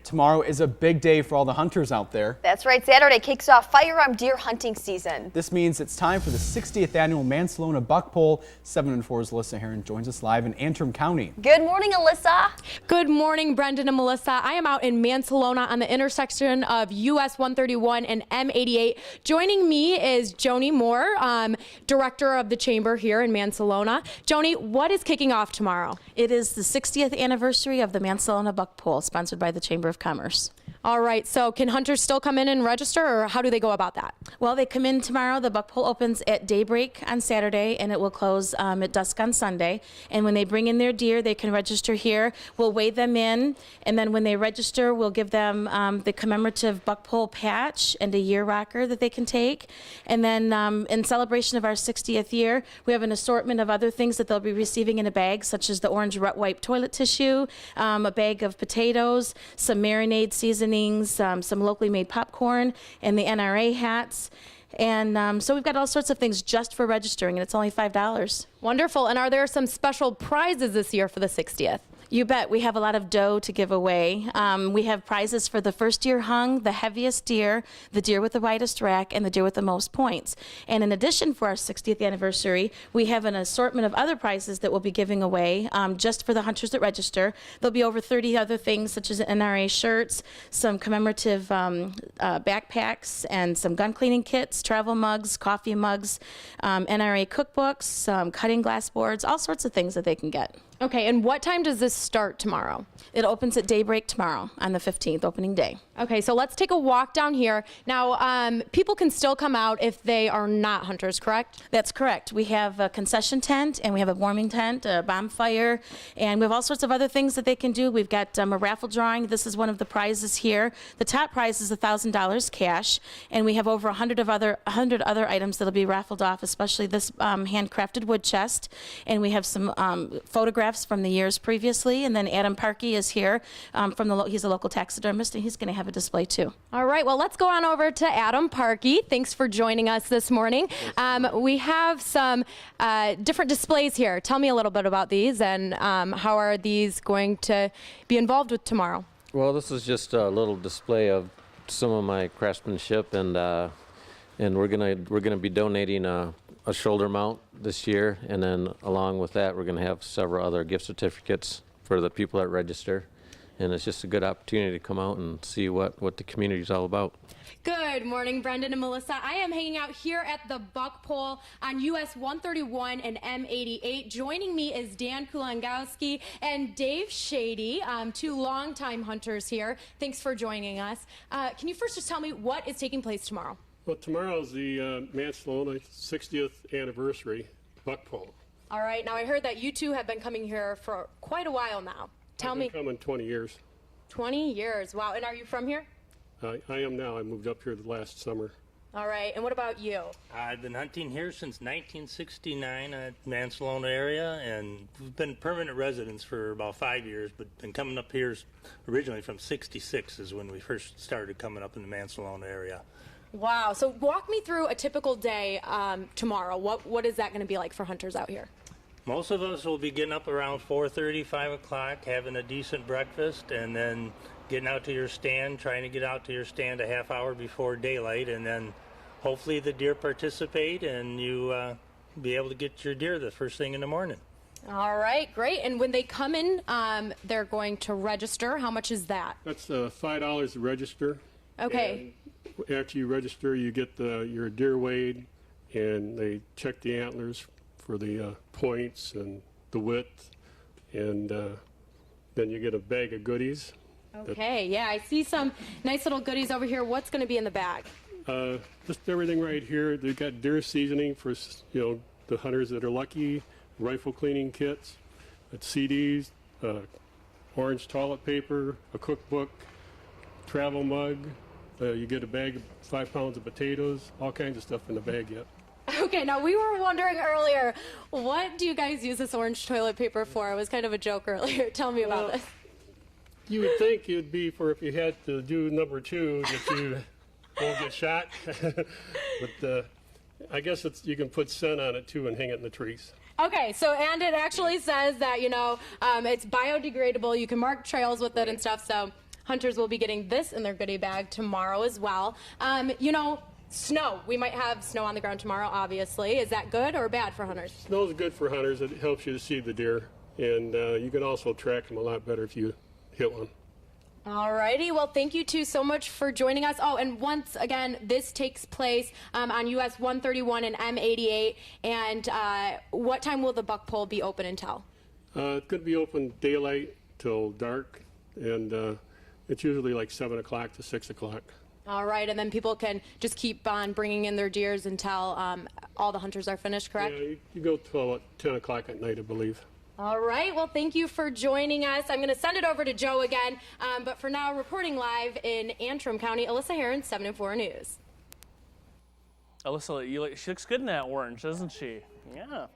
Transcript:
Tomorrow is a big day for all the hunters out there. That's right. Saturday kicks off firearm deer hunting season. This means it's time for the 60th annual Mansalona Buck Poll. 7 and 4's Alyssa Heron joins us live in Antrim County. Good morning, Alyssa. Good morning, Brendan and Melissa. I am out in Mansalona on the intersection of US 131 and M88. Joining me is Joni Moore, director of the chamber here in Mansalona. Joni, what is kicking off tomorrow? It is the 60th anniversary of the Mansalona Buck Poll, sponsored by the Chamber of Commerce. All right, so can hunters still come in and register, or how do they go about that? Well, they come in tomorrow. The buck poll opens at daybreak on Saturday, and it will close at dusk on Sunday. And when they bring in their deer, they can register here. We'll weigh them in, and then when they register, we'll give them the commemorative buck poll patch and a year rocker that they can take. And then in celebration of our 60th year, we have an assortment of other things that they'll be receiving in a bag, such as the orange wet wipe toilet tissue, a bag of potatoes, some marinade seasoning, some locally made popcorn, and the NRA hats. And so we've got all sorts of things just for registering, and it's only $5. Wonderful. And are there some special prizes this year for the 60th? You bet. We have a lot of dough to give away. We have prizes for the first deer hung, the heaviest deer, the deer with the widest rack, and the deer with the most points. And in addition, for our 60th anniversary, we have an assortment of other prizes that we'll be giving away just for the hunters that register. There'll be over 30 other things, such as NRA shirts, some commemorative backpacks, and some gun cleaning kits, travel mugs, coffee mugs, NRA cookbooks, cutting glass boards, all sorts of things that they can get. Okay, and what time does this start tomorrow? It opens at daybreak tomorrow on the 15th, opening day. Okay, so let's take a walk down here. Now, people can still come out if they are not hunters, correct? That's correct. We have a concession tent, and we have a warming tent, a bonfire, and we have all sorts of other things that they can do. We've got a raffle drawing. This is one of the prizes here. The top prize is $1,000 cash, and we have over 100 other items that'll be raffled off, especially this handcrafted wood chest. And we have some photographs from the years previously, and then Adam Parkey is here he's a local taxidermist, and he's going to have a display too. All right, well, let's go on over to Adam Parkey. Thanks for joining us this morning. We have some different displays here. Tell me a little bit about these, and how are these going to be involved with tomorrow? Well, this is just a little display of some of my craftsmanship, and we're gonna be donating a shoulder mount this year, and then along with that, we're going to have several other gift certificates for the people that register. And it's just a good opportunity to come out and see what the community is all about. Good morning, Brendan and Melissa. I am hanging out here at the Buck Poll on US 131 and M88. Joining me is Dan Kulangowski and Dave Shady, two longtime hunters here. Thanks for joining us. Can you first just tell me what is taking place tomorrow? Well, tomorrow is the Mansalona 60th anniversary buck poll. All right. Now, I heard that you two have been coming here for quite a while now. Tell me. I've been coming 20 years. 20 years. Wow. And are you from here? I am now. I moved up here the last summer. All right. And what about you? I've been hunting here since 1969 at Mansalona area, and we've been permanent residents for about 5 years, but been coming up here originally from 66 is when we first started coming up in the Mansalona area. Wow. So walk me through a typical day tomorrow. What is that going to be like for hunters out here? Most of us will be getting up around 4:30, 5 o'clock, having a decent breakfast, and then getting out to your stand, trying to get out to your stand a half hour before daylight, and then hopefully the deer participate and you be able to get your deer the first thing in the morning. All right, great. And when they come in, they're going to register. How much is that? That's $5 to register. Okay. And after you register, you get your deer weighed, and they check the antlers for the points and the width, and then you get a bag of goodies. Okay, yeah, I see some nice little goodies over here. What's going to be in the bag? Just everything right here. They've got deer seasoning for the hunters that are lucky, rifle cleaning kits, CDs, orange toilet paper, a cookbook, travel mug. You get a bag of 5 pounds of potatoes, all kinds of stuff in the bag yet. Okay, now we were wondering earlier, what do you guys use this orange toilet paper for? It was kind of a joke earlier. Tell me about this. You would think it'd be for if you had to do number 2 that you won't get shot. But I guess you can put scent on it too and hang it in the trees. Okay, so and it actually says that, it's biodegradable. You can mark trails with it and stuff. So hunters will be getting this in their goodie bag tomorrow as well. You know, snow. We might have snow on the ground tomorrow, obviously. Is that good or bad for hunters? Snow is good for hunters. It helps you to see the deer, and you can also track them a lot better if you hit one. Alrighty, well, thank you two so much for joining us. Oh, and once again, this takes place on US 131 and M88. And what time will the buck pole be open until? It's going to be open daylight till dark, and it's usually like 7 o'clock to 6 o'clock. All right, and then people can just keep on bringing in their deers until all the hunters are finished, correct? Yeah, you go till about 10 o'clock at night, I believe. All right, well, thank you for joining us. I'm going to send it over to Joe again, but for now, reporting live in Antrim County, Alyssa Heron, 7 and 4 News. Alyssa, she looks good in that orange, doesn't she? Yeah.